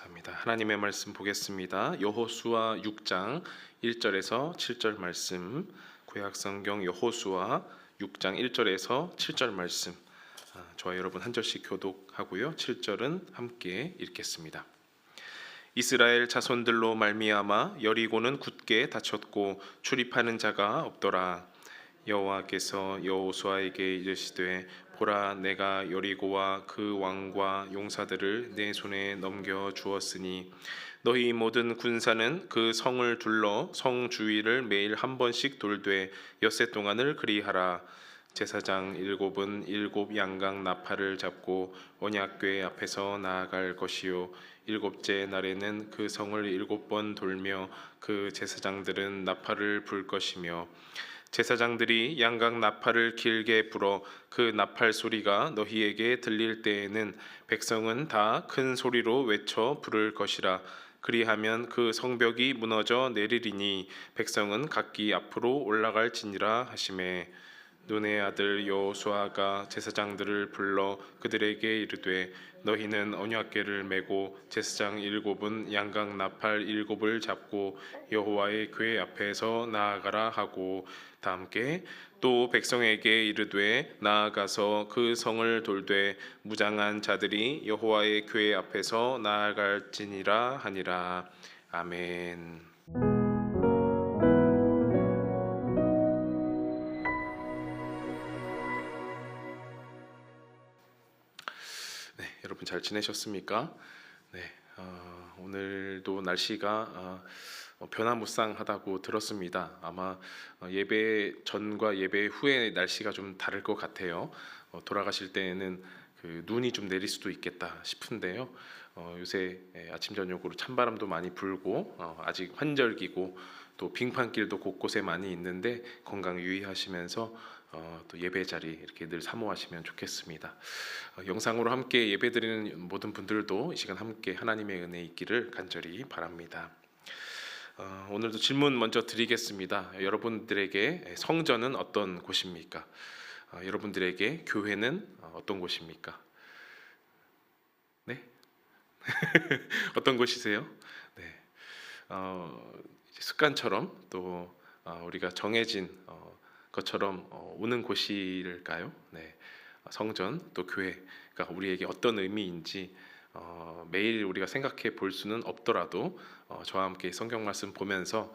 감사합니다. 하나님의 말씀 보겠습니다. 여호수아 6장 1절에서 7절 말씀, 구약성경 여호수아 6장 1절에서 7절 말씀, 저와 여러분 한 절씩 교독하고요. 7절은 함께 읽겠습니다. 이스라엘 자손들로 말미암아 여리고는 굳게 닫혔고 출입하는 자가 없더라. 여호와께서 여호수아에게 이르시되 보라, 내가 여리고와 그 왕과 용사들을 내 손에 넘겨 주었으니 너희 모든 군사는 그 성을 둘러 성 주위를 매일 한 번씩 돌되 엿새 동안을 그리하라. 제사장 일곱은 일곱 양각 나팔을 잡고 언약궤 앞에서 나아갈 것이요 일곱째 날에는 그 성을 일곱 번 돌며 그 제사장들은 나팔을 불 것이며 제사장들이 양각 나팔을 길게 불어 그 나팔 소리가 너희에게 들릴 때에는 백성은 다 큰 소리로 외쳐 부를 것이라. 그리하면 그 성벽이 무너져 내리리니 백성은 각기 앞으로 올라갈지니라 하시매, 눈의 아들 여호수아가 제사장들을 불러 그들에게 이르되 너희는 언약궤를 메고 제사장 일곱은 양각 나팔 일곱을 잡고 여호와의 궤 앞에서 나아가라 하고, 다 함께 또 백성에게 이르되 나아가서 그 성을 돌되 무장한 자들이 여호와의 궤 앞에서 나아갈지니라 하니라. 아멘. 네, 여러분 잘 지내셨습니까? 네, 오늘도 날씨가 변화무쌍하다고 들었습니다. 아마 예배 전과 예배 후의 날씨가 좀 다를 것 같아요. 돌아가실 때에는 그 눈이 좀 내릴 수도 있겠다 싶은데요. 요새 아침 저녁으로 찬바람도 많이 불고 아직 환절기고 또 빙판길도 곳곳에 많이 있는데 건강 유의하시면서 또 예배 자리 이렇게 늘 사모하시면 좋겠습니다. 영상으로 함께 예배드리는 모든 분들도 이 시간 함께 하나님의 은혜 있기를 간절히 바랍니다. 오늘도 질문 먼저 드리겠습니다. 여러분들에게 성전은 어떤 곳입니까? 여러분들에게 교회는 어떤 곳입니까? 네? 어떤 곳이세요? 네. 습관처럼 또 우리가 정해진 것처럼 오는 곳일까요? 네. 성전 또 교회가 우리에게 어떤 의미인지 매일 우리가 생각해 볼 수는 없더라도 저와 함께 성경 말씀 보면서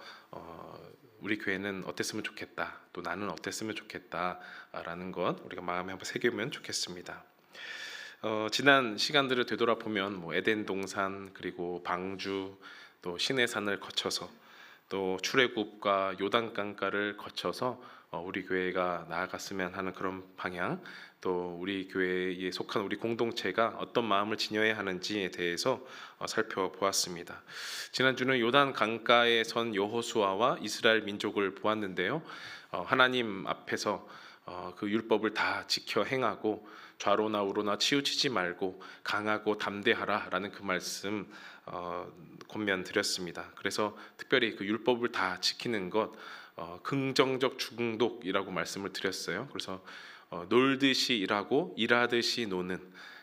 우리 교회는 어땠으면 좋겠다, 또 나는 어땠으면 좋겠다라는 것 우리가 마음에 한번 새기면 좋겠습니다. 지난 시간들을 되돌아보면 에덴 동산, 그리고 방주, 또 시내산을 거쳐서 또 출애굽과 요단강가를 거쳐서 우리 교회가 나아갔으면 하는 그런 방향, 또 우리 교회에 속한 우리 공동체가 어떤 마음을 지녀야 하는지에 대해서 살펴보았습니다. 지난주는 요단 강가에 선 여호수아와 이스라엘 민족을 보았는데요. 하나님 앞에서 그 율법을 다 지켜 행하고 좌로나 우로나 치우치지 말고 강하고 담대하라라는 그 말씀 권면 드렸습니다. 그래서 특별히 그 율법을 다 지키는 것 긍정적 중독이라고 말씀을 드렸어요. 그래서 놀듯이 일하고 일하듯이 노는,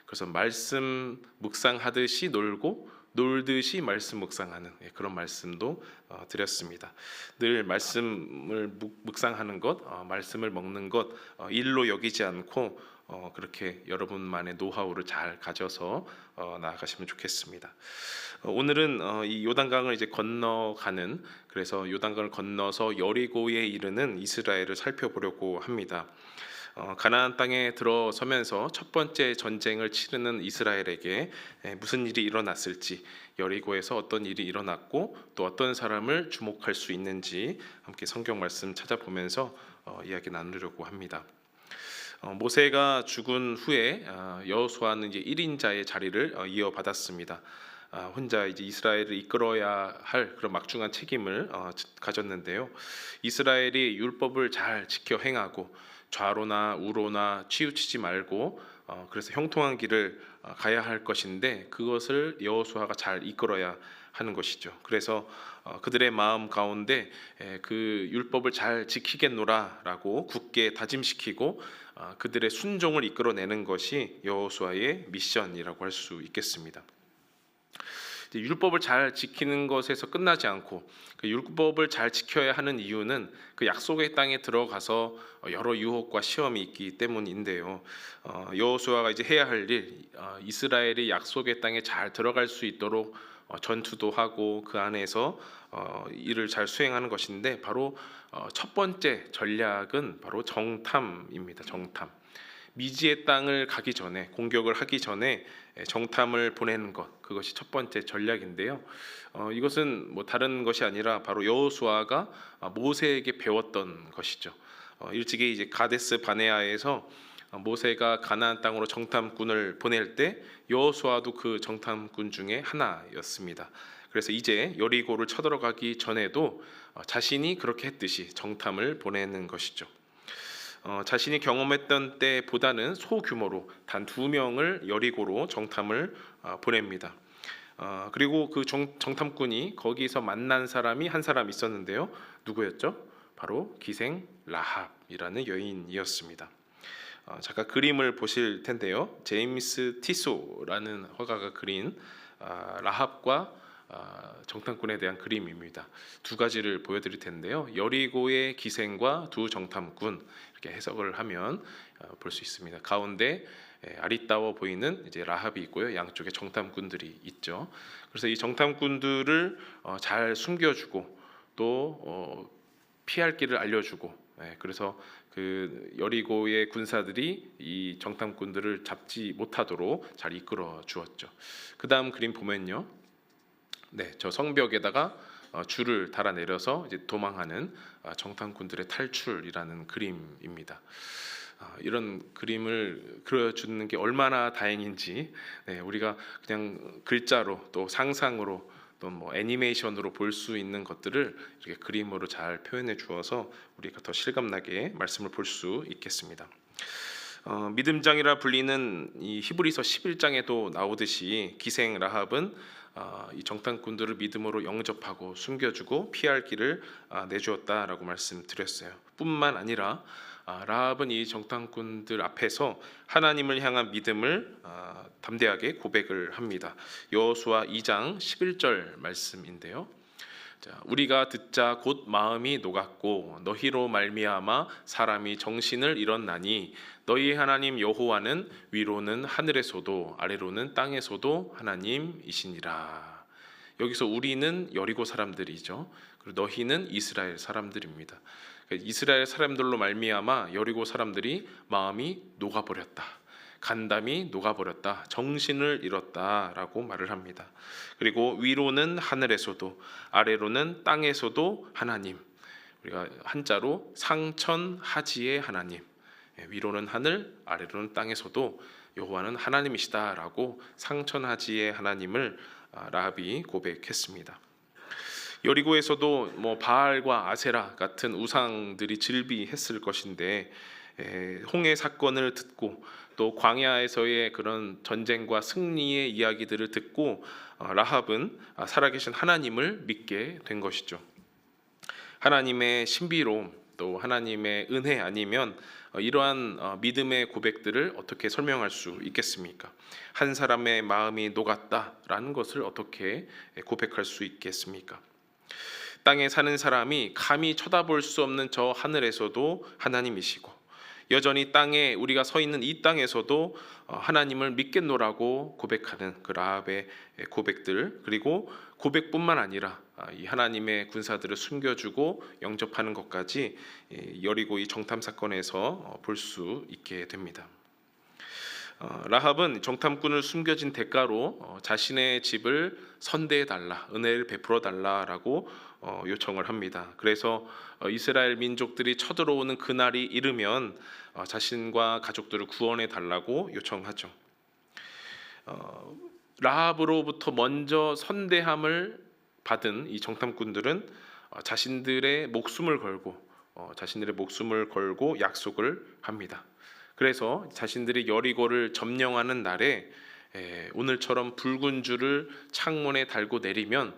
그래서 말씀 묵상하듯이 놀고 놀듯이 말씀 묵상하는 그런 말씀도 드렸습니다. 늘 말씀을 묵상하는 것, 말씀을 먹는 것 일로 여기지 않고 그렇게 여러분만의 노하우를 잘 가져서 나아가시면 좋겠습니다. 오늘은 이 요단강을 이제 건너가는, 그래서 요단강을 건너서 여리고에 이르는 이스라엘을 살펴보려고 합니다. 가나안 땅에 들어서면서 첫 번째 전쟁을 치르는 이스라엘에게 무슨 일이 일어났을지, 여리고에서 어떤 일이 일어났고 또 어떤 사람을 주목할 수 있는지 함께 성경 말씀 찾아보면서 이야기 나누려고 합니다. 모세가 죽은 후에 여호수아는 이제 1인자의 자리를 이어받았습니다. 혼자 이제 이스라엘을 이끌어야 할 그런 막중한 책임을 가졌는데요. 이스라엘이 율법을 잘 지켜 행하고 좌로나 우로나 치우치지 말고 그래서 형통한 길을 가야 할 것인데, 그것을 여호수아가 잘 이끌어야 하는 것이죠. 그래서 그들의 마음 가운데 그 율법을 잘 지키겠노라라고 굳게 다짐시키고 그들의 순종을 이끌어내는 것이 여호수아의 미션이라고 할 수 있겠습니다. 이제 율법을 잘 지키는 것에서 끝나지 않고 그 율법을 잘 지켜야 하는 이유는 그 약속의 땅에 들어가서 여러 유혹과 시험이 있기 때문인데요. 여호수아가 이제 해야 할 일, 이스라엘이 약속의 땅에 잘 들어갈 수 있도록 전투도 하고 그 안에서 일을 잘 수행하는 것인데, 바로 첫 번째 전략은 바로 정탐입니다. 정탐. 미지의 땅을 가기 전에, 공격을 하기 전에 정탐을 보내는 것, 그것이 첫 번째 전략인데요. 이것은 뭐 다른 것이 아니라 바로 여호수아가 모세에게 배웠던 것이죠. 일찍이 이제 가데스 바네아에서 모세가 가나안 땅으로 정탐꾼을 보낼 때 여호수아도 그 정탐꾼 중에 하나였습니다. 그래서 이제 여리고를 쳐들어가기 전에도 자신이 그렇게 했듯이 정탐을 보내는 것이죠. 자신이 경험했던 때보다는 소규모로 단 2명을 여리고로 정탐을 보냅니다. 그리고 그 정탐꾼이 거기서 만난 사람이 한 사람 있었는데요. 누구였죠? 바로 기생 라합이라는 여인이었습니다. 잠깐 그림을 보실 텐데요. 제임스 티소라는 화가가 그린 라합과 정탐꾼에 대한 그림입니다. 두 가지를 보여드릴 텐데요. 여리고의 기생과 두 정탐꾼, 이렇게 해석을 하면 볼 수 있습니다. 가운데 아리따워 보이는 이제 라합이 있고요. 양쪽에 정탐꾼들이 있죠. 그래서 이 정탐꾼들을 잘 숨겨주고 또 피할 길을 알려주고, 그래서 그 여리고의 군사들이 이 정탐꾼들을 잡지 못하도록 잘 이끌어 주었죠. 그 다음 그림 보면요. 저 성벽에다가 줄을 달아 내려서 이제 도망하는 정탐꾼들의 탈출이라는 그림입니다. 이런 그림을 그려주는 게 얼마나 다행인지, 우리가 그냥 글자로 또 상상으로 또 뭐 애니메이션으로 볼 수 있는 것들을 이렇게 그림으로 잘 표현해 주어서 우리가 더 실감나게 말씀을 볼 수 있겠습니다. 믿음장이라 불리는 이 히브리서 11장에도 나오듯이 기생 라합은 이 정탐꾼들을 믿음으로 영접하고 숨겨주고 피할 길을 내주었다라고 말씀드렸어요. 뿐만 아니라 라합은 이 정탐꾼들 앞에서 하나님을 향한 믿음을 담대하게 고백을 합니다. 여호수아 2장 11절 말씀인데요. 우리가 듣자 곧 마음이 녹았고 너희로 말미암아 사람이 정신을 잃었나니 너희 하나님 여호와는 위로는 하늘에서도 아래로는 땅에서도 하나님이시니라. 여기서 우리는 여리고 사람들이죠. 그리고 너희는 이스라엘 사람들입니다. 이스라엘 사람들로 말미암아 여리고 사람들이 마음이 녹아버렸다, 간담이 녹아버렸다, 정신을 잃었다라고 말을 합니다. 그리고 위로는 하늘에서도 아래로는 땅에서도 하나님, 우리가 한자로 상천하지의 하나님, 위로는 하늘 아래로는 땅에서도 여호와는 하나님이시다라고 상천하지의 하나님을 라합이 고백했습니다. 여리고에서도 뭐 바알과 아세라 같은 우상들이 즐비했을 것인데, 홍해 사건을 듣고 또 광야에서의 그런 전쟁과 승리의 이야기들을 듣고 라합은 살아계신 하나님을 믿게 된 것이죠. 하나님의 신비로움 또 하나님의 은혜 아니면 이러한 믿음의 고백들을 어떻게 설명할 수 있겠습니까? 한 사람의 마음이 녹았다라는 것을 어떻게 고백할 수 있겠습니까? 땅에 사는 사람이 감히 쳐다볼 수 없는 저 하늘에서도 하나님이시고, 여전히 땅에 우리가 서 있는 이 땅에서도 하나님을 믿겠노라고 고백하는 그 라합의 고백들, 그리고 고백뿐만 아니라 이 하나님의 군사들을 숨겨주고 영접하는 것까지 여리고 이 정탐 사건에서 볼 수 있게 됩니다. 라합은 정탐꾼을 숨겨진 대가로 자신의 집을 선대해 달라, 은혜를 베풀어 달라라고 요청을 합니다. 그래서 이스라엘 민족들이 쳐들어오는 그날이 이르면 자신과 가족들을 구원해 달라고 요청하죠. 라합으로부터 먼저 선대함을 받은 이 정탐꾼들은 자신들의 목숨을 걸고 약속을 합니다. 그래서 자신들이 여리고를 점령하는 날에 오늘처럼 붉은 줄을 창문에 달고 내리면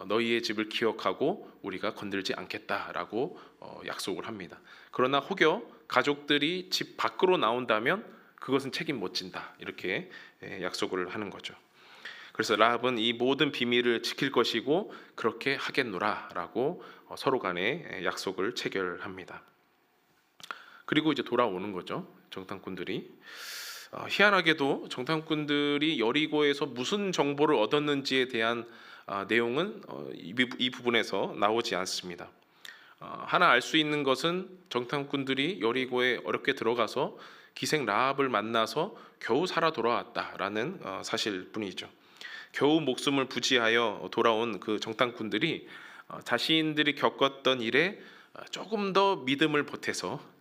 너희의 집을 기억하고 우리가 건들지 않겠다라고 약속을 합니다. 그러나 혹여 가족들이 집 밖으로 나온다면 그것은 책임 못 진다, 이렇게 약속을 하는 거죠. 그래서 라합은 이 모든 비밀을 지킬 것이고 그렇게 하겠노라라고 서로 간에 약속을 체결합니다. 그리고 이제 돌아오는 거죠. 정탐꾼들이. 희한하게도 정탐꾼들이 여리고에서 무슨 정보를 얻었는지에 대한 내용은 이 부분에서 나오지 않습니다. 하나 알 수 있는 것은 정탐꾼들이 여리고에 어렵게 들어가서 기생 라합을 만나서 겨우 살아 돌아왔다라는 사실뿐이죠. 겨우 목숨을 부지하여 돌아온 그 정탐꾼들이 자신들이 겪었던 일에 조금 더 믿음을 보태서,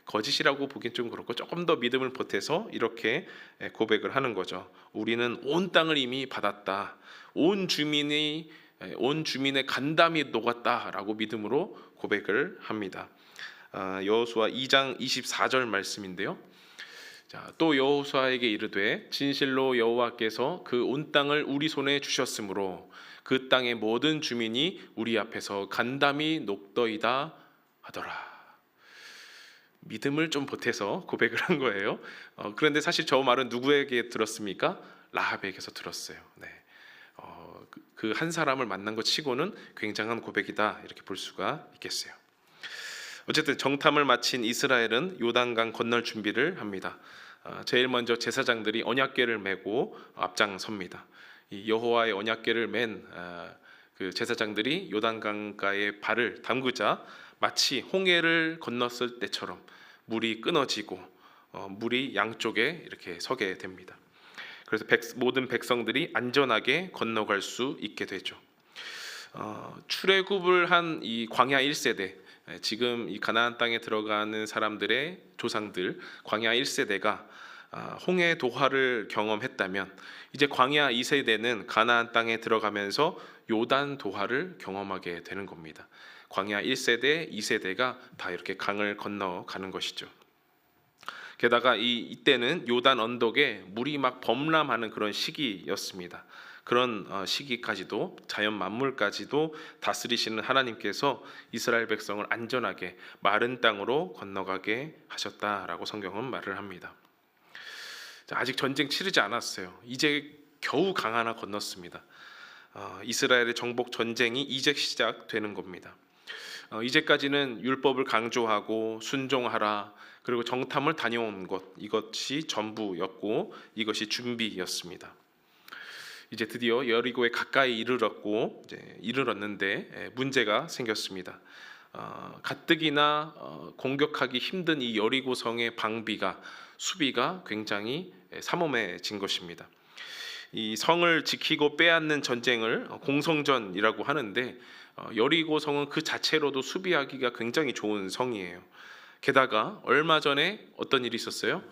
거짓이라고 보긴 좀 그렇고 조금 더 믿음을 보태서 이렇게 고백을 하는 거죠. 우리는 온 땅을 이미 받았다. 온 주민의 간담이 녹았다라고 믿음으로 고백을 합니다. 여호수아 2장 24절 말씀인데요. 자, 또 여호수아에게 이르되 진실로 여호와께서 그 온 땅을 우리 손에 주셨으므로 그 땅의 모든 주민이 우리 앞에서 간담이 녹더이다 하더라. 믿음을 좀 보태서 고백을 한 거예요. 그런데 사실 저 말은 누구에게 들었습니까? 라합에게서 들었어요. 그 한 사람을 만난 것 치고는 굉장한 고백이다 이렇게 볼 수가 있겠어요. 어쨌든 정탐을 마친 이스라엘은 요단강 건널 준비를 합니다. 제일 먼저 제사장들이 언약궤를 메고 앞장섭니다. 이 여호와의 언약궤를 맨 그 제사장들이 요단강가에 발을 담그자 마치 홍해를 건넜을 때처럼 물이 끊어지고 물이 양쪽에 이렇게 서게 됩니다. 그래서 모든 백성들이 안전하게 건너갈 수 있게 되죠. 출애굽을 한 이 광야 1세대, 지금 이 가나안 땅에 들어가는 사람들의 조상들 광야 1세대가 홍해 도하를 경험했다면 이제 광야 2세대는 가나안 땅에 들어가면서 요단 도하를 경험하게 되는 겁니다. 광야 1세대, 2세대가 다 이렇게 강을 건너가는 것이죠. 게다가 이때는 요단 언덕에 물이 막 범람하는 그런 시기였습니다. 그런 시기까지도 자연 만물까지도 다스리시는 하나님께서 이스라엘 백성을 안전하게 마른 땅으로 건너가게 하셨다라고 성경은 말을 합니다. 아직 전쟁 치르지 않았어요. 이제 겨우 강 하나 건넜습니다. 이스라엘의 정복 전쟁이 이제 시작되는 겁니다. 이제까지는 율법을 강조하고 순종하라, 그리고 정탐을 다녀온 것, 이것이 전부였고 이것이 준비였습니다. 이제 드디어 여리고에 가까이 이르렀는데 문제가 생겼습니다. 가뜩이나 공격하기 힘든 이 여리고 성의 방비가, 수비가 굉장히 삼엄해진 것입니다. 이 성을 지키고 빼앗는 전쟁을 공성전이라고 하는데 여리고 성은 그 자체로도 수비하기가 굉장히 좋은 성이에요. 게다가 얼마 전에 어떤 일이 있었어요?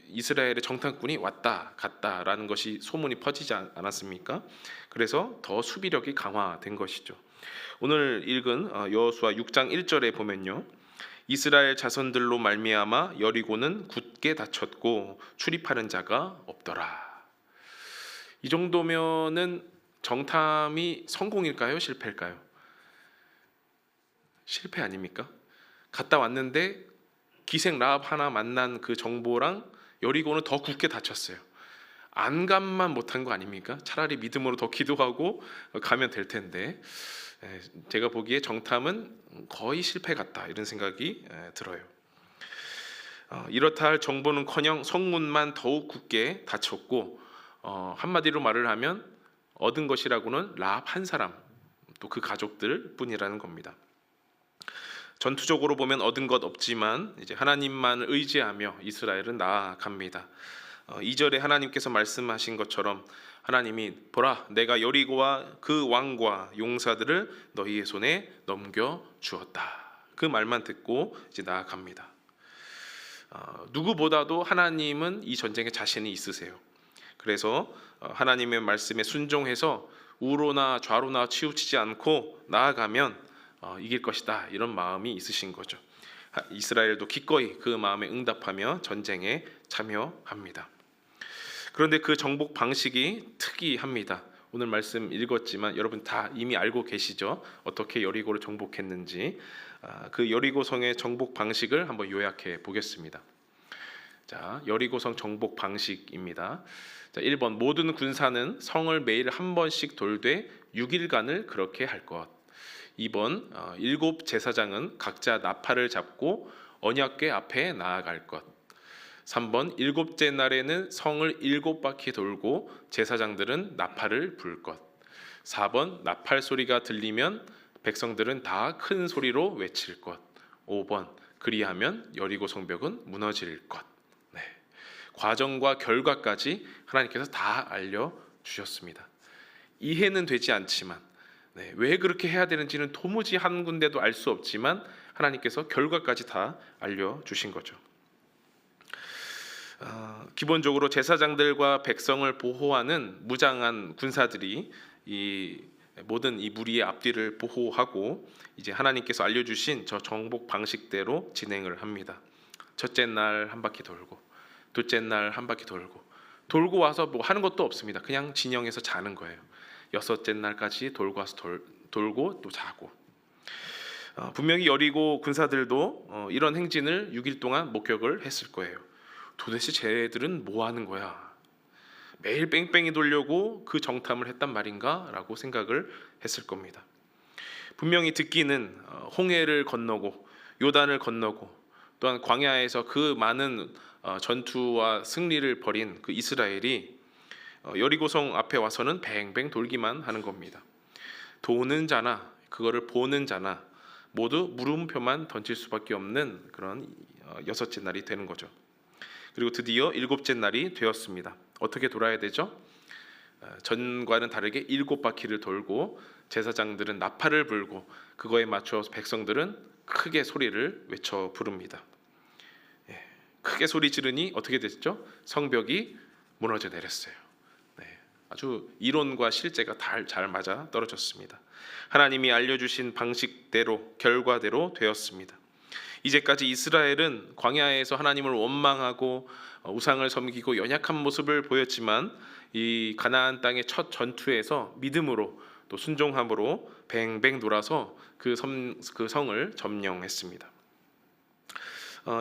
이스라엘의 정탐꾼이 왔다 갔다라는 것이 소문이 퍼지지 않았습니까? 그래서 더 수비력이 강화된 것이죠. 오늘 읽은 여호수아 6장 1절에 보면요, 이스라엘 자손들로 말미암아 여리고는 굳게 닫혔고 출입하는 자가 없더라. 이 정도면은 정탐이 성공일까요? 실패일까요? 실패 아닙니까? 갔다 왔는데 기생 라합 하나 만난 그 정보랑 여리고는 더 굳게 닫혔어요. 안감만 못한 거 아닙니까? 차라리 믿음으로 더 기도하고 가면 될 텐데, 제가 보기에 정탐은 거의 실패 같다 이런 생각이 들어요. 이렇다 할 정보는커녕 성문만 더욱 굳게 닫혔고, 한마디로 말을 하면 얻은 것이라고는 라합 한 사람, 또 그 가족들 뿐이라는 겁니다. 전투적으로 보면 얻은 것 없지만 이제 하나님만을 의지하며 이스라엘은 나아갑니다. 2절에 하나님께서 말씀하신 것처럼 하나님이 보라, 내가 여리고와 그 왕과 용사들을 너희의 손에 넘겨 주었다. 그 말만 듣고 이제 나아갑니다. 누구보다도 하나님은 이 전쟁에 자신이 있으세요. 그래서 하나님의 말씀에 순종해서 우로나 좌로나 치우치지 않고 나아가면 이길 것이다, 이런 마음이 있으신 거죠. 이스라엘도 기꺼이 그 마음에 응답하며 전쟁에 참여합니다. 그런데 그 정복 방식이 특이합니다. 오늘 말씀 읽었지만 여러분 다 이미 알고 계시죠? 어떻게 여리고를 정복했는지. 그 여리고 성의 정복 방식을 한번 요약해 보겠습니다. 자, 여리고성 정복 방식입니다. 자, 1번 모든 군사는 성을 매일 한 번씩 돌되 6일간을 그렇게 할 것. 2번 일곱 제사장은 각자 나팔을 잡고 언약궤 앞에 나아갈 것. 3번 일곱째 날에는 성을 7바퀴 돌고 제사장들은 나팔을 불 것. 4번 나팔 소리가 들리면 백성들은 다 큰 소리로 외칠 것. 5번 그리하면 여리고 성벽은 무너질 것. 네. 과정과 결과까지 하나님께서 다 알려주셨습니다. 이해는 되지 않지만 왜 그렇게 해야 되는지는 도무지 한 군데도 알 수 없지만 하나님께서 결과까지 다 알려주신 거죠. 기본적으로 제사장들과 백성을 보호하는 무장한 군사들이 이 모든 이 무리의 앞뒤를 보호하고 이제 하나님께서 알려주신 저 정복 방식대로 진행을 합니다. 첫째 날 한 바퀴 돌고, 둘째 날 한 바퀴 돌고 와서 뭐 하는 것도 없습니다. 그냥 진영에서 자는 거예요. 여섯째 날까지 돌고 와서 돌고 또 자고. 분명히 여리고 군사들도 이런 행진을 6일 동안 목격을 했을 거예요. 도대체 쟤들은 뭐 하는 거야? 매일 뺑뺑이 돌려고 그 정탐을 했단 말인가? 라고 생각을 했을 겁니다. 분명히 듣기는 홍해를 건너고 요단을 건너고 또한 광야에서 그 많은 전투와 승리를 벌인 그 이스라엘이 여리고성 앞에 와서는 뱅뱅 돌기만 하는 겁니다. 도는 자나 그거를 보는 자나 모두 물음표만 던질 수밖에 없는 그런 여섯째 날이 되는 거죠. 그리고 드디어 일곱째 날이 되었습니다. 어떻게 돌아야 되죠? 전과는 다르게 7바퀴를 돌고 제사장들은 나팔을 불고 그거에 맞춰 백성들은 크게 소리를 외쳐 부릅니다. 크게 소리 지르니 어떻게 됐죠? 성벽이 무너져 내렸어요. 아주 이론과 실제가 잘 맞아 떨어졌습니다. 하나님이 알려주신 방식대로 결과대로 되었습니다. 이제까지 이스라엘은 광야에서 하나님을 원망하고 우상을 섬기고 연약한 모습을 보였지만 이 가나안 땅의 첫 전투에서 믿음으로 또 순종함으로 뱅뱅 돌아서 그 성을 점령했습니다.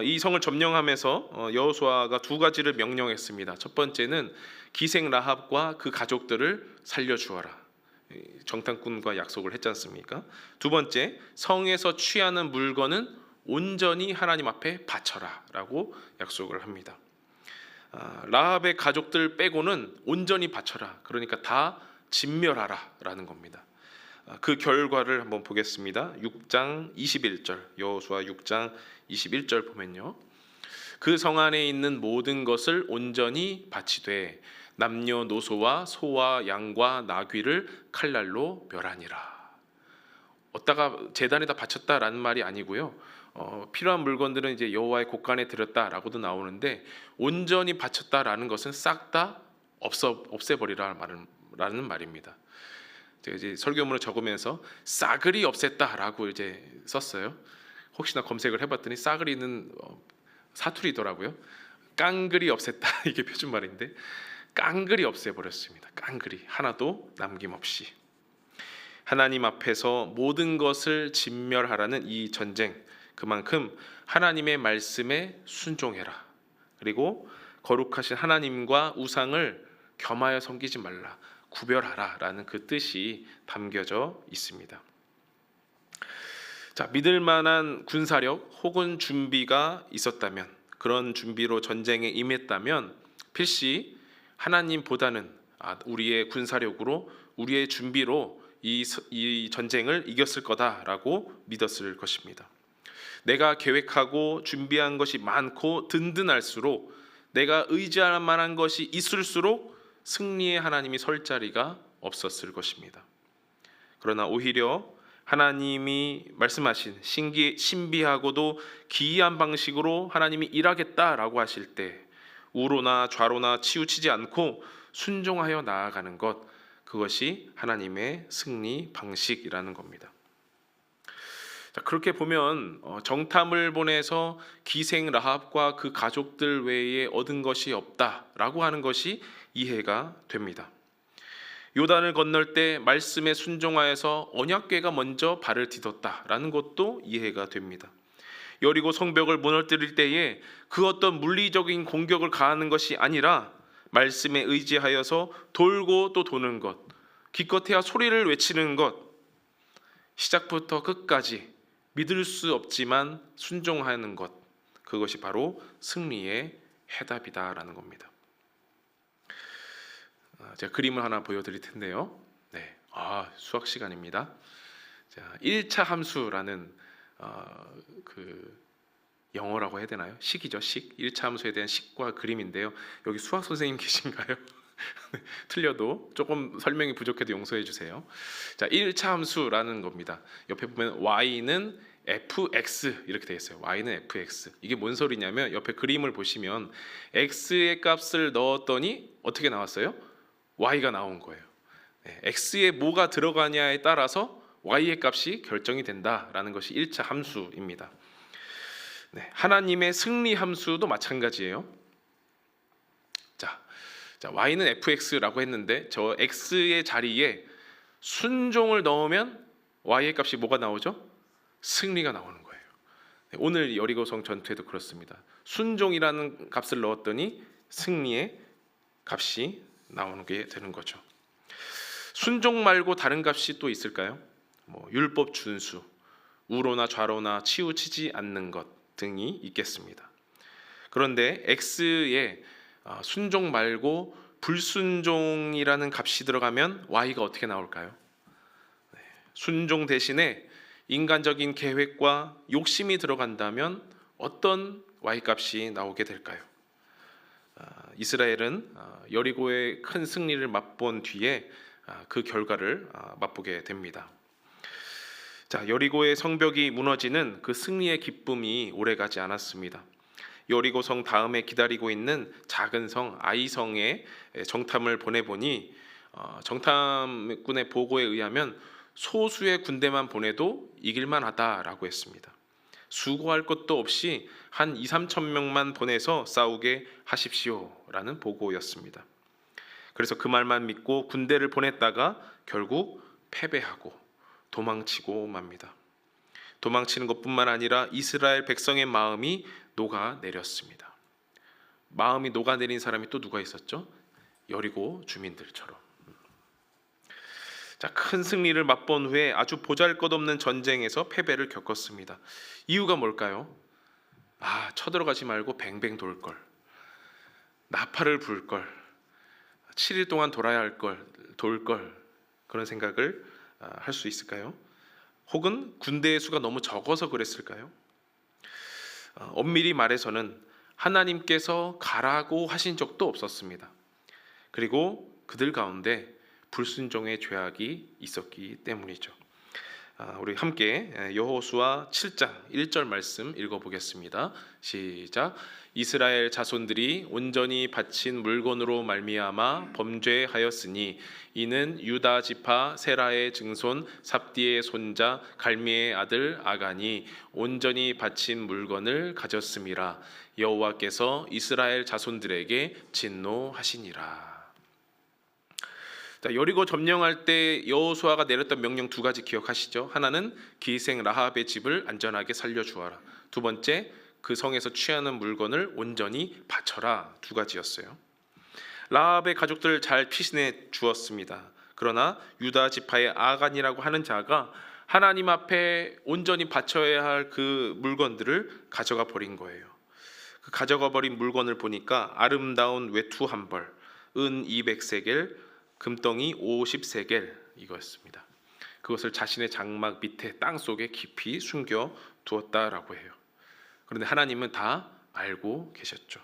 이 성을 점령하면서 여호수아가 두 가지를 명령했습니다. 첫 번째는 기생 라합과 그 가족들을 살려주어라. 정탐꾼과 약속을 했지 않습니까? 두 번째, 성에서 취하는 물건은 온전히 하나님 앞에 바쳐라 라고 약속을 합니다. 라합의 가족들 빼고는 온전히 바쳐라. 그러니까 다 진멸하라 라는 겁니다. 그 결과를 한번 보겠습니다. 6장 21절 여호수아 6장 21절 보면요. 그 성 안에 있는 모든 것을 온전히 바치되 남녀노소와 소와 양과 나귀를 칼날로 멸하니라. 어디다가 재단에다 바쳤다라는 말이 아니고요. 필요한 물건들은 이제 여호와의 곳간에 들였다라고도 나오는데 온전히 바쳤다라는 것은 싹 다 없애버리라라는 말입니다. 제가 이제 설교문을 적으면서 싸그리 없앴다라고 이제 썼어요. 혹시나 검색을 해봤더니 싸그리는 사투리더라고요. 깡그리 없앴다 이게 표준말인데 깡그리 없애버렸습니다. 깡그리 하나도 남김없이. 하나님 앞에서 모든 것을 진멸하라는 이 전쟁, 그만큼 하나님의 말씀에 순종해라. 그리고 거룩하신 하나님과 우상을 겸하여 섬기지 말라. 구별하라 라는 그 뜻이 담겨져 있습니다. 자, 믿을 만한 군사력 혹은 준비가 있었다면, 그런 준비로 전쟁에 임했다면 필시 하나님보다는 우리의 군사력으로 우리의 준비로 이 전쟁을 이겼을 거다라고 믿었을 것입니다. 내가 계획하고 준비한 것이 많고 든든할수록, 내가 의지할 만한 것이 있을수록 승리의 하나님이 설 자리가 없었을 것입니다. 그러나 오히려 하나님이 말씀하신 신비하고도 기이한 방식으로 하나님이 일하겠다라고 하실 때 우로나 좌로나 치우치지 않고 순종하여 나아가는 것, 그것이 하나님의 승리 방식이라는 겁니다. 자, 그렇게 보면 정탐을 보내서 기생 라합과 그 가족들 외에 얻은 것이 없다라고 하는 것이 이해가 됩니다. 요단을 건널 때 말씀에 순종하여서 언약궤가 먼저 발을 디뎠다라는 것도 이해가 됩니다. 여리고 성벽을 무너뜨릴 때에 그 어떤 물리적인 공격을 가하는 것이 아니라 말씀에 의지하여서 돌고 또 도는 것, 기껏해야 소리를 외치는 것, 시작부터 끝까지 믿을 수 없지만 순종하는 것, 그것이 바로 승리의 해답이다라는 겁니다. 제가 그림을 하나 보여드릴 텐데요. 네, 수학 시간입니다. 자, 1차 함수라는 그 영어라고 해야 되나요? 식이죠, 식. 1차 함수에 대한 식과 그림인데요. 여기 수학 선생님 계신가요? 틀려도 조금 설명이 부족해도 용서해 주세요. 자, 1차 함수라는 겁니다. 옆에 보면 y는 fx 이렇게 되어 있어요. y는 fx. 이게 뭔 소리냐면 옆에 그림을 보시면 x의 값을 넣었더니 어떻게 나왔어요? y가 나온 거예요. 네, x에 뭐가 들어가냐에 따라서 y의 값이 결정이 된다라는 것이 1차 함수입니다. 네, 하나님의 승리 함수도 마찬가지예요. 자, y는 fx라고 했는데 저 x의 자리에 순종을 넣으면 y의 값이 뭐가 나오죠? 승리가 나오는 거예요. 네, 오늘 여리고성 전투에도 그렇습니다. 순종이라는 값을 넣었더니 승리의 값이 나오게 되는 거죠. 순종 말고 다른 값이 또 있을까요? 율법 준수, 우로나 좌로나 치우치지 않는 것 등이 있겠습니다. 그런데 x에 순종 말고 불순종이라는 값이 들어가면 y가 어떻게 나올까요? 네, 순종 대신에 인간적인 계획과 욕심이 들어간다면 어떤 y 값이 나오게 될까요? 이스라엘은 여리고의 큰 승리를 맛본 뒤에 그 결과를 맛보게 됩니다. 자, 여리고의 성벽이 무너지는 그 승리의 기쁨이 오래가지 않았습니다. 여리고성 다음에 기다리고 있는 작은 성 아이성에 정탐을 보내보니 정탐꾼의 보고에 의하면 소수의 군대만 보내도 이길만 하다라고 했습니다. 수고할 것도 없이 한 2~3천 명만 보내서 싸우게 하십시오라는 보고였습니다. 그래서 그 말만 믿고 군대를 보냈다가 결국 패배하고 도망치고 맙니다. 도망치는 것뿐만 아니라 이스라엘 백성의 마음이 녹아내렸습니다. 마음이 녹아내린 사람이 또 누가 있었죠? 여리고 주민들처럼. 자, 큰 승리를 맛본 후에 아주 보잘것없는 전쟁에서 패배를 겪었습니다. 이유가 뭘까요? 쳐들어가지 말고 뱅뱅 돌 걸, 나팔을 불 걸, 7일 동안 돌아야 할 걸, 돌 걸, 그런 생각을 할 수 있을까요? 혹은 군대의 수가 너무 적어서 그랬을까요? 엄밀히 말해서는 하나님께서 가라고 하신 적도 없었습니다. 그리고 그들 가운데 불순종의 죄악이 있었기 때문이죠. 우리 함께 여호수아 7장 1절 말씀 읽어보겠습니다. 시작. 이스라엘 자손들이 온전히 바친 물건으로 말미암아 범죄하였으니 이는 유다 지파 세라의 증손 삽디의 손자 갈미의 아들 아간이 온전히 바친 물건을 가졌음이라. 여호와께서 이스라엘 자손들에게 진노하시니라. 자, 여리고 점령할 때 여호수아가 내렸던 명령 두 가지 기억하시죠? 하나는 기생 라합의 집을 안전하게 살려주어라. 두 번째, 그 성에서 취하는 물건을 온전히 바쳐라. 두 가지였어요. 라합의 가족들을 잘 피신해 주었습니다. 그러나 유다 지파의 아간이라고 하는 자가 하나님 앞에 온전히 바쳐야 할 그 물건들을 가져가 버린 거예요. 그 가져가 버린 물건을 보니까 아름다운 외투 한 벌, 은 200세겔, 금덩이 50세겔 이거였습니다. 그것을 자신의 장막 밑에 땅 속에 깊이 숨겨 두었다라고 해요. 그런데 하나님은 다 알고 계셨죠.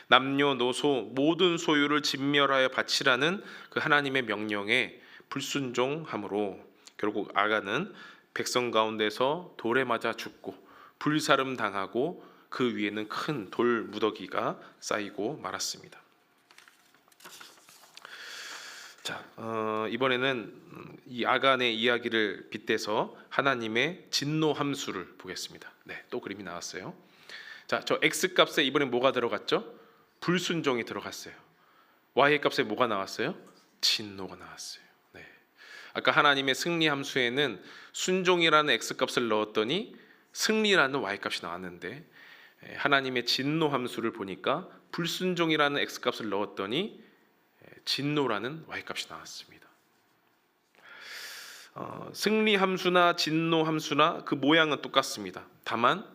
남녀노소 모든 소유를 진멸하여 바치라는 그 하나님의 명령에 불순종함으로 결국 아간은 백성 가운데서 돌에 맞아 죽고 불사름 당하고 그 위에는 큰 돌 무더기가 쌓이고 말았습니다. 자, 이번에는 이 아간의 이야기를 빗대서 하나님의 진노 함수를 보겠습니다. 네, 또 그림이 나왔어요. 자, 저 x 값에 이번엔 뭐가 들어갔죠? 불순종이 들어갔어요. y 값에 뭐가 나왔어요? 진노가 나왔어요. 네. 아까 하나님의 승리 함수에는 순종이라는 x 값을 넣었더니 승리라는 y값이 나왔는데 하나님의 진노 함수를 보니까 불순종이라는 x값을 넣었더니 진노라는 y값이 나왔습니다. 승리 함수나 진노 함수나 그 모양은 똑같습니다. 다만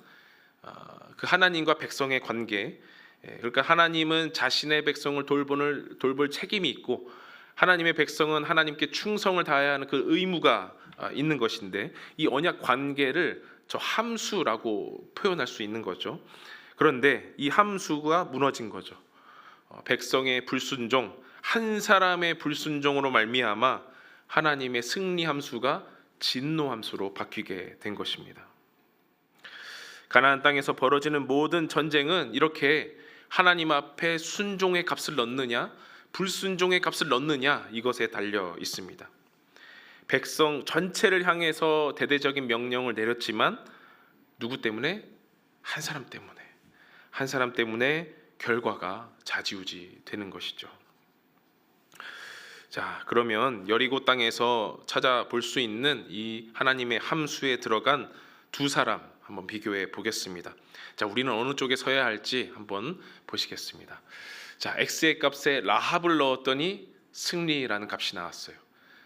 그 하나님과 백성의 관계, 그러니까 하나님은 자신의 백성을 돌볼 책임이 있고 하나님의 백성은 하나님께 충성을 다해야 하는 그 의무가 있는 것인데, 이 언약 관계를 저 함수라고 표현할 수 있는 거죠. 그런데 이 함수가 무너진 거죠. 백성의 불순종, 한 사람의 불순종으로 말미암아 하나님의 승리 함수가 진노 함수로 바뀌게 된 것입니다. 가나안 땅에서 벌어지는 모든 전쟁은 이렇게 하나님 앞에 순종의 값을 넣느냐 불순종의 값을 넣느냐 이것에 달려 있습니다. 백성 전체를 향해서 대대적인 명령을 내렸지만 누구 때문에? 한 사람 때문에 결과가 좌지우지 되는 것이죠. 자, 그러면 여리고 땅에서 찾아볼 수 있는 이 하나님의 함수에 들어간 두 사람 한번 비교해 보겠습니다. 자, 우리는 어느 쪽에 서야 할지 한번 보시겠습니다. 자, x의 값에 라합을 넣었더니 승리라는 값이 나왔어요.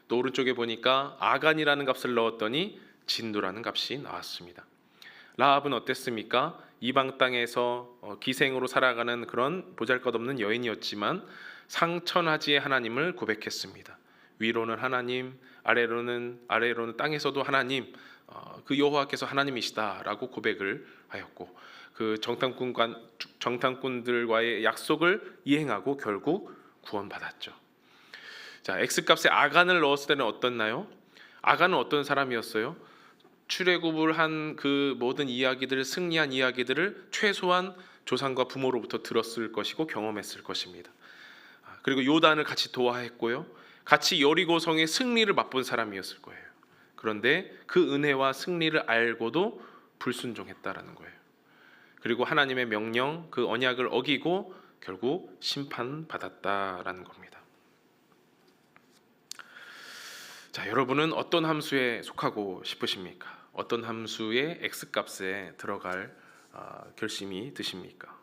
또 오른쪽에 보니까 아간이라는 값을 넣었더니 진노라는 값이 나왔습니다. 라합은 어땠습니까? 이방 땅에서 기생으로 살아가는 그런 보잘것없는 여인이었지만 상천하지의 하나님을 고백했습니다. 위로는 하나님, 아래로는 땅에서도 하나님, 그 여호와께서 하나님이시다라고 고백을 하였고, 그 정탐꾼들과의 약속을 이행하고 결국 구원받았죠. 자, X값에 아간을 넣었을 때는 어떻나요? 아간은 어떤 사람이었어요? 출애굽을 한 그 모든 이야기들을, 승리한 이야기들을 최소한 조상과 부모로부터 들었을 것이고 경험했을 것입니다. 그리고 요단을 같이 도하했고요, 같이 여리고성의 승리를 맛본 사람이었을 거예요. 그런데 그 은혜와 승리를 알고도 불순종했다라는 거예요. 그리고 하나님의 명령, 그 언약을 어기고 결국 심판받았다라는 겁니다. 자, 여러분은 어떤 함수에 속하고 싶으십니까? 어떤 함수의 x값에 들어갈 결심이 드십니까?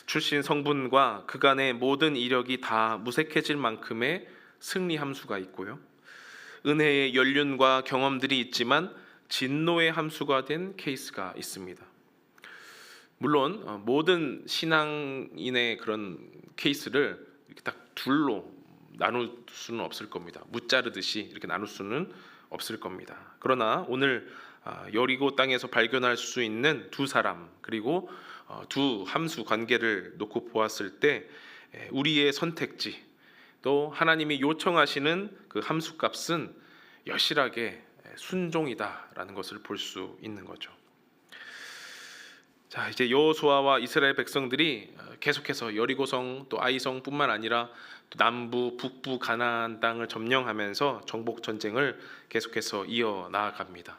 출신 성분과 그간의 모든 이력이 다 무색해질 만큼의 승리 함수가 있고요, 은혜의 연륜과 경험들이 있지만 진노의 함수가 된 케이스가 있습니다. 물론 모든 신앙인의 그런 케이스를 이렇게 딱 둘로 나눌 수는 없을 겁니다. 무자르듯이 이렇게 나눌 수는 없을 겁니다. 그러나 오늘 여리고 땅에서 발견할 수 있는 두 사람, 그리고 두 함수 관계를 놓고 보았을 때 우리의 선택지, 또 하나님이 요청하시는 그 함수 값은 여실하게 순종이다라는 것을 볼 수 있는 거죠. 자, 이제 여호수아와 이스라엘 백성들이 계속해서 여리고성 또 아이성뿐만 아니라 또 남부 북부 가나안 땅을 점령하면서 정복 전쟁을 계속해서 이어 나아갑니다.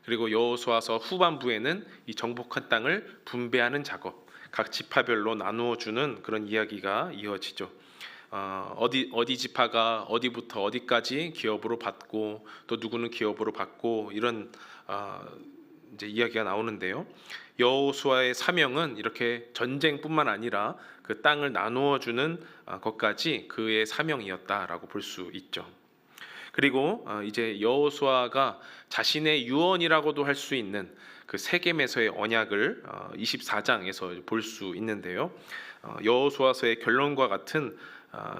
그리고 여호수아서 후반부에는 이 정복한 땅을 분배하는 작업, 각 지파별로 나누어 주는 그런 이야기가 이어지죠. 어디 지파가 어디부터 어디까지 기업으로 받고 또 누구는 기업으로 받고 이런 이제 이야기가 나오는데요. 여호수아의 사명은 이렇게 전쟁뿐만 아니라 그 땅을 나누어 주는 것까지 그의 사명이었다라고 볼 수 있죠. 그리고 이제 여호수아가 자신의 유언이라고도 할 수 있는 그 세겜에서의 언약을 24장에서 볼 수 있는데요. 여호수아서의 결론과 같은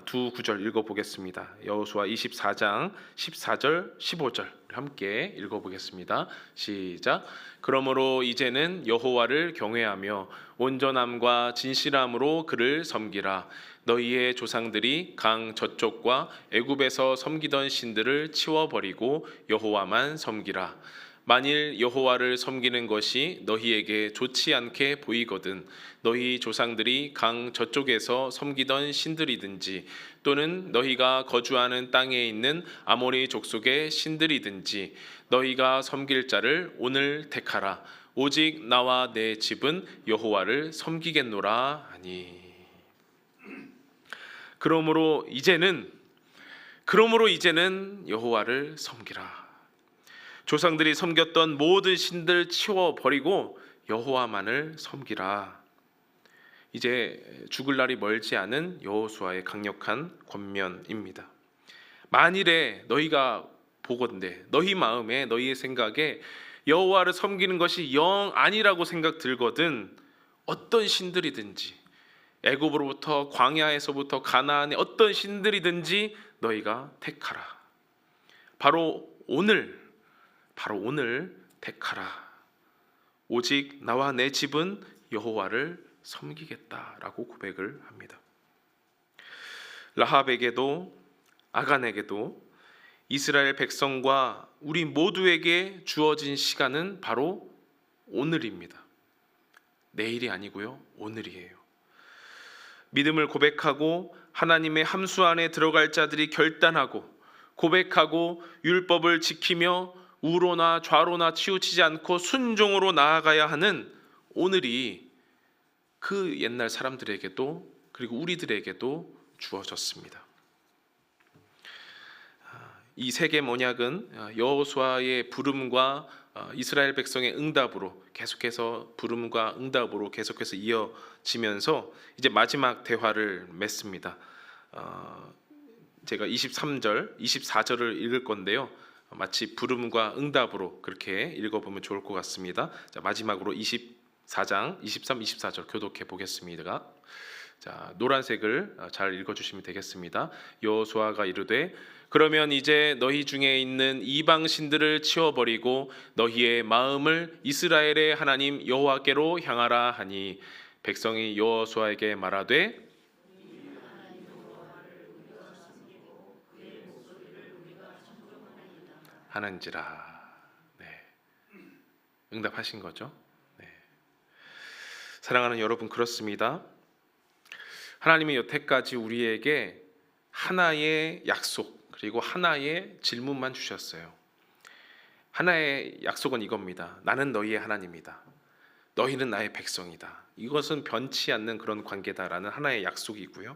두 구절 읽어보겠습니다. 여호수아 24장 14절 15절 함께 읽어보겠습니다. 시작. 그러므로 이제는 여호와를 경외하며 온전함과 진실함으로 그를 섬기라. 너희의 조상들이 강 저쪽과 애굽에서 섬기던 신들을 치워버리고 여호와만 섬기라. 만일 여호와를 섬기는 것이 너희에게 좋지 않게 보이거든 너희 조상들이 강 저쪽에서 섬기던 신들이든지 또는 너희가 거주하는 땅에 있는 아모리 족속의 신들이든지 너희가 섬길 자를 오늘 택하라. 오직 나와 내 집은 여호와를 섬기겠노라 하니. 그러므로 이제는 여호와를 섬기라. 조상들이 섬겼던 모든 신들 치워버리고 여호와만을 섬기라. 이제 죽을 날이 멀지 않은 여호수아의 강력한 권면입니다. 만일에 너희가 보건대 너희 마음에 너희의 생각에 여호와를 섬기는 것이 영 아니라고 생각 들거든 어떤 신들이든지 애굽으로부터 광야에서부터 가나안의 어떤 신들이든지 너희가 택하라. 바로 오늘 택하라. 오직 나와 내 집은 여호와를 섬기겠다라고 고백을 합니다. 라합에게도 아간에게도 이스라엘 백성과 우리 모두에게 주어진 시간은 바로 오늘입니다. 내일이 아니고요, 오늘이에요. 믿음을 고백하고 하나님의 함수 안에 들어갈 자들이 결단하고 고백하고 율법을 지키며 우로나 좌로나 치우치지 않고 순종으로 나아가야 하는 오늘이 그 옛날 사람들에게도 그리고 우리들에게도 주어졌습니다. 이 세계 언약은 여호수아의 부름과 이스라엘 백성의 응답으로 계속해서 부름과 응답으로 계속해서 이어지면서 이제 마지막 대화를 맺습니다. 제가 23절, 24절을 읽을 건데요. 마치 부름과 응답으로 그렇게 읽어보면 좋을 것 같습니다. 자, 마지막으로 24장 23, 24절 교독해 보겠습니다. 자, 노란색을 잘 읽어주시면 되겠습니다. 여호수아가 이르되 그러면 이제 너희 중에 있는 이방 신들을 치워버리고 너희의 마음을 이스라엘의 하나님 여호와께로 향하라 하니 백성이 여호수아에게 말하되 하는지라. 네. 응답하신 거죠? 네. 사랑하는 여러분, 그렇습니다. 하나님이 여태까지 우리에게 하나의 약속 그리고 하나의 질문만 주셨어요. 하나의 약속은 이겁니다. 나는 너희의 하나님이다. 너희는 나의 백성이다. 이것은 변치 않는 그런 관계다라는 하나의 약속이고요.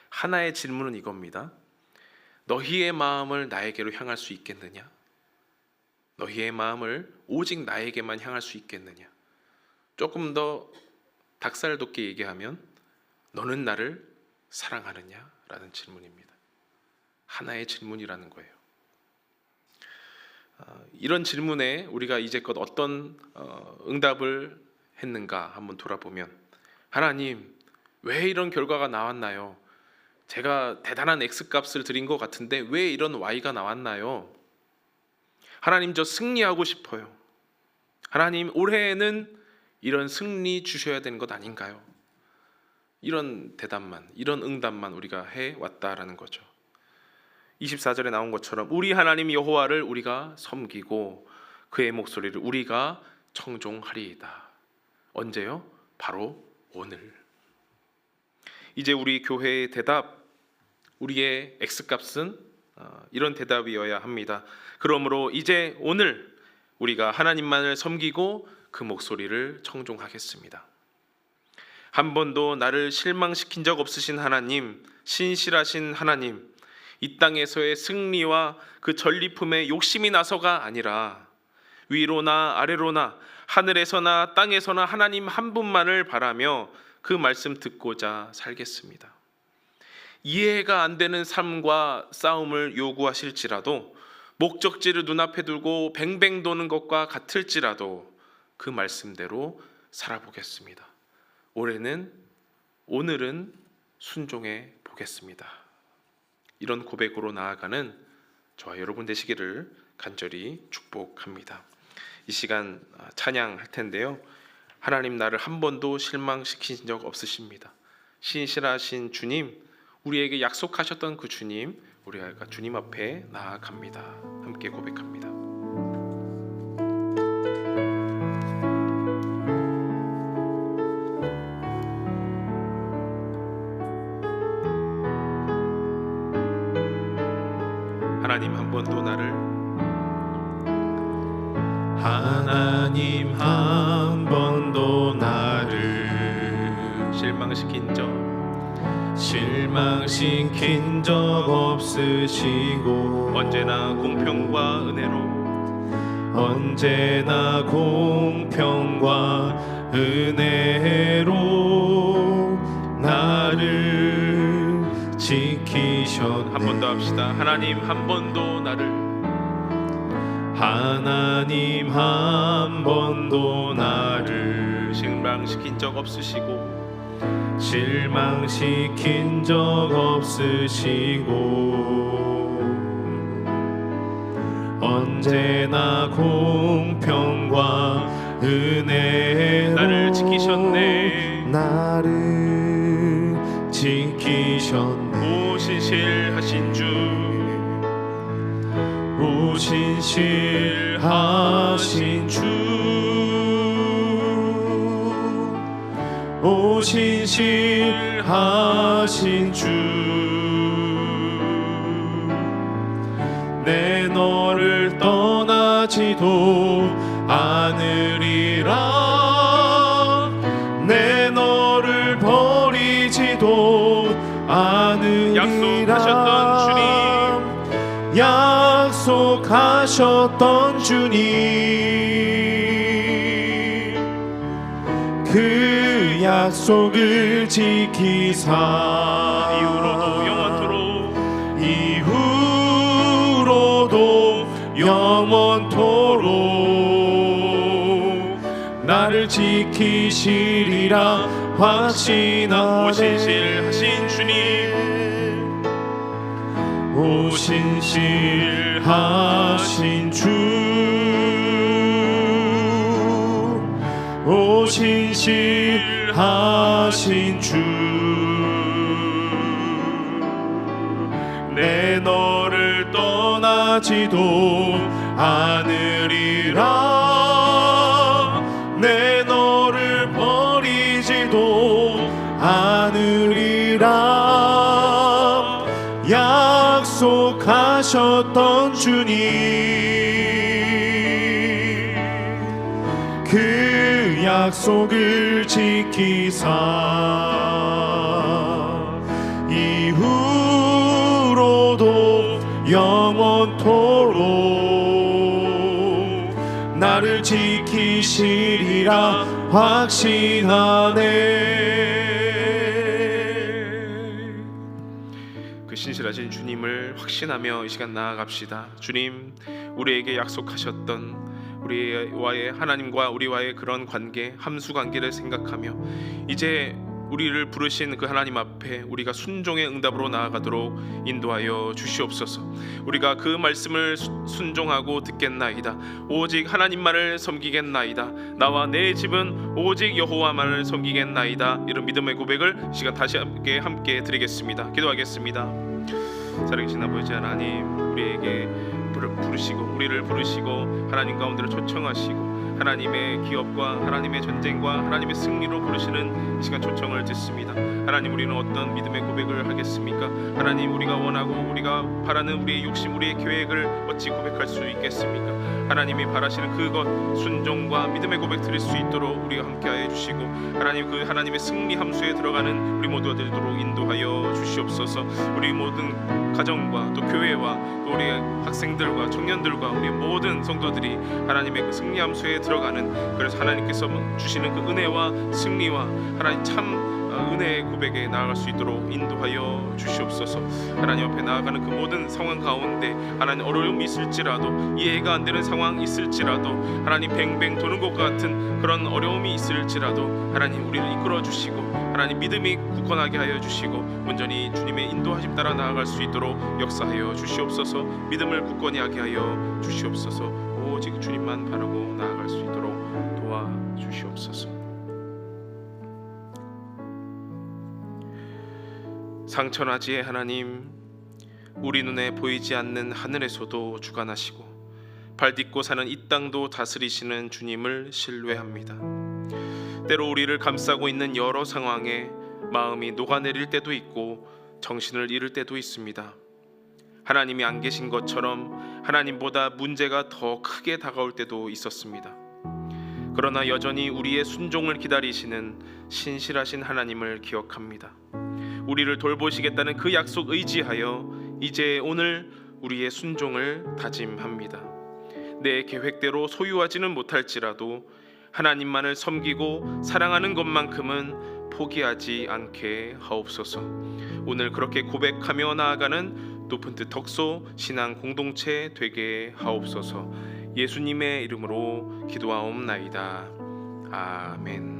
하나의 질문은 이겁니다. 너희의 마음을 나에게로 향할 수 있겠느냐? 너희의 마음을 오직 나에게만 향할 수 있겠느냐? 조금 더 닭살 돋게 얘기하면 너는 나를 사랑하느냐? 라는 질문입니다. 하나의 질문이라는 거예요. 이런 질문에 우리가 이제껏 어떤 응답을 했는가 한번 돌아보면 하나님, 왜 이런 결과가 나왔나요? 제가 대단한 X값을 드린 것 같은데 왜 이런 Y가 나왔나요? 하나님, 저 승리하고 싶어요. 하나님, 올해에는 이런 승리 주셔야 되는 것 아닌가요? 이런 대답만, 이런 응답만 우리가 해왔다라는 거죠. 24절에 나온 것처럼 우리 하나님 여호와를 우리가 섬기고 그의 목소리를 우리가 청종하리이다. 언제요? 바로 오늘. 이제 우리 교회의 대답, 우리의 X값은 이런 대답이어야 합니다. 그러므로 이제 오늘 우리가 하나님만을 섬기고 그 목소리를 청종하겠습니다. 한 번도 나를 실망시킨 적 없으신 하나님, 신실하신 하나님, 이 땅에서의 승리와 그 전리품에 욕심이 나서가 아니라 위로나 아래로나 하늘에서나 땅에서나 하나님 한 분만을 바라며 그 말씀 듣고자 살겠습니다. 이해가 안 되는 삶과 싸움을 요구하실지라도 목적지를 눈앞에 두고 뱅뱅 도는 것과 같을지라도 그 말씀대로 살아보겠습니다. 오늘은 순종해 보겠습니다. 이런 고백으로 나아가는 저와 여러분 되시기를 간절히 축복합니다. 이 시간 찬양할 텐데요. 하나님, 나를 한 번도 실망시킨 적 없으십니다. 신실하신 주님, 우리에게 약속하셨던 그 주님, 우리가 주님 앞에 나아갑니다. 함께 고백합니다. 하나님, 한 번도 나를 하나님 한 번도 나를 실망시킨 적 없으시고 언제나 공평과 은혜로 언제나 공평과 은혜로 나를 지키셨네. 한 번 더 합시다. 하나님 한 번도 나를, 하나님 한 번도 나를 실망시킨 적 없으시고 실망시킨 적 없으시고 언제나 공평과 은혜로 나를 지키셨네. 나를 지키셨네. 오 신실하신 주, 오 신실하신 주, 오 신실하신 주, 내 너를 떠나지도 않으리라. 내 너를 버리지도 않으리라. 약속하셨던 주님, 그 약속을 지키사 이후로도 영원토록 나를 지키시리라 확신하네. 오 신실하신 주님, 오 신실하신 주, 오 신실하신 주, 내 너를 떠나지도 않으리라. 내 너를 버리지도 않으리라. 약속하셨던 주님, 그 약속을 지키사 이후로도 영원토록 나를 지키시리라 확신하네. 그 신실하신 주님을 확신하며 이 시간 나아갑시다. 주님, 우리에게 약속하셨던 우리와의 하나님과 우리와의 그런 관계, 함수 관계를 생각하며 이제 우리를 부르신 그 하나님 앞에 우리가 순종의 응답으로 나아가도록 인도하여 주시옵소서. 우리가 그 말씀을 순종하고 듣겠나이다. 오직 하나님만을 섬기겠나이다. 나와 내 집은 오직 여호와만을 섬기겠나이다. 이런 믿음의 고백을 이 시간 다시 함께 드리겠습니다. 기도하겠습니다. 살아계신 아버지 하나님, 우리에게 우리를 부르시고 하나님 가운데로 초청하시고 하나님의 기업과 하나님의 전쟁과 하나님의 승리로 부르시는 이 시간 초청을 듣습니다. 하나님, 우리는 어떤 믿음의 고백을 하겠습니까? 하나님, 우리가 원하고 우리가 바라는 우리의 욕심, 우리의 계획을 어찌 고백할 수 있겠습니까? 하나님이 바라시는 그것 순종과 믿음의 고백 드릴 수 있도록 우리가 함께하여 주시고 하나님, 그 하나님의 승리 함수에 들어가는 우리 모두가 되도록 인도하여 주시옵소서. 우리 모든 가정과 또 교회와 또 우리 학생들과 청년들과 우리 모든 성도들이 하나님의 그 승리 함수에 들어가는, 그래서 하나님께서 주시는 그 은혜와 승리와 하나님 참 은혜의 고백에 나아갈 수 있도록 인도하여 주시옵소서. 하나님 앞에 나아가는 그 모든 상황 가운데 하나님 어려움이 있을지라도, 이해가 안 되는 상황이 있을지라도, 하나님 뱅뱅 도는 것 같은 그런 어려움이 있을지라도 하나님 우리를 이끌어 주시고 하나님 믿음이 굳건하게 하여 주시고 온전히 주님의 인도하심 따라 나아갈 수 있도록 역사하여 주시옵소서. 믿음을 굳건히 하게 하여 주시옵소서. 오직 주님만 바라고 나아갈 수 있도록 도와주시옵소서. 상천하지의 하나님, 우리 눈에 보이지 않는 하늘에서도 주관하시고 발딛고 사는 이 땅도 다스리시는 주님을 신뢰합니다. 때로 우리를 감싸고 있는 여러 상황에 마음이 녹아내릴 때도 있고 정신을 잃을 때도 있습니다. 하나님이 안 계신 것처럼 하나님보다 문제가 더 크게 다가올 때도 있었습니다. 그러나 여전히 우리의 순종을 기다리시는 신실하신 하나님을 기억합니다. 우리를 돌보시겠다는 그 약속 의지하여 이제 오늘 우리의 순종을 다짐합니다. 내 계획대로 소유하지는 못할지라도 하나님만을 섬기고 사랑하는 것만큼은 포기하지 않게 하옵소서. 오늘 그렇게 고백하며 나아가는 높은 뜻 덕소 신앙 공동체 되게 하옵소서. 예수님의 이름으로 기도하옵나이다. 아멘.